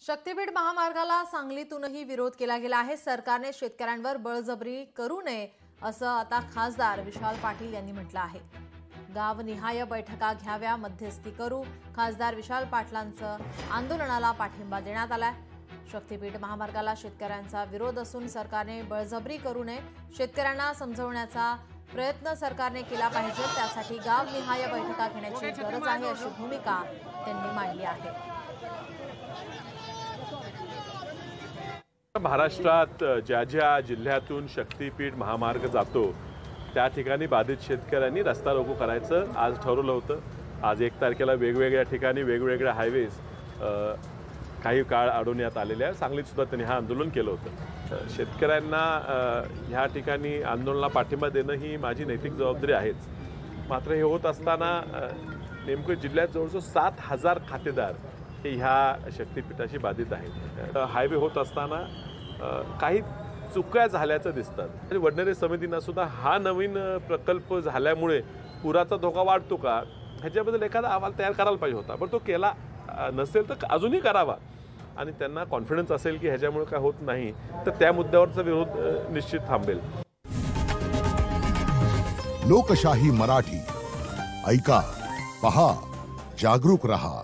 शक्तीपीठ महामार्गाला सांगलीतूनही विरोध केला गेला आहे। सरकारने शेतकऱ्यांवर बळजबरी करू नये असं आता खासदार विशाल पाटील यांनी म्हटलं आहे। गावनिहाय बैठका घ्याव्या, मध्यस्थी करू, खासदार विशाल पाटलांचं आंदोलनाला पाठिंबा देण्यात आलाय। शक्तीपीठ महामार्गाला शेतकऱ्यांचा विरोध असून सरकारने बळजबरी करू नये, शेतकऱ्यांना समजवण्याचा प्रयत्न सरकारने केला पाहिजे, त्यासाठी गावनिहाय बैठका घेण्याची गरज आहे अशी भूमिका त्यांनी मांडली आहे। महाराष्ट्रात ज्या ज्या जिल्ह्यातून शक्तीपीठ महामार्ग जातो त्या ठिकाणी बाधित शेतकऱ्यांनी रस्ता रोको करायचं आज ठरवलं होतं। आज 1 तारखेला वेगवेगळ्या ठिकाणी वेगवेगळ्या हायवेज काही काळ अडवण्यात आलेले आहे। सांगलीत सुद्धा त्यांनी हा आंदोलन केलं होतं। शेतकऱ्यांना ह्या ठिकाणी आंदोलनाला पाठिंबा देणं ही माझी नैतिक जबाबदारी आहेच। मात्र हे होत असताना नेमकं जिल्ह्यात जवळजवळ 7,000 खातेदार हे ह्या शक्तीपीठाशी बाधित आहेत। हायवे होत असताना काही चुका झाल्याचं दिसतात आणि वडनेरे समितीनं सुद्धा हा नवीन प्रकल्प झाल्यामुळे पुराचा धोका वाढतो का ह्याच्याबद्दल एखादा अहवाल तयार करायला पाहिजे होता, पण तो केला नसेल तर अजूनही करावा आणि त्यांना कॉन्फिडन्स असेल की ह्याच्यामुळे काय होत नाही तर त्या मुद्द्यावरचा विरोध निश्चित थांबेल। लोकशाही मराठी ऐका, पहा, जागरूक रहा।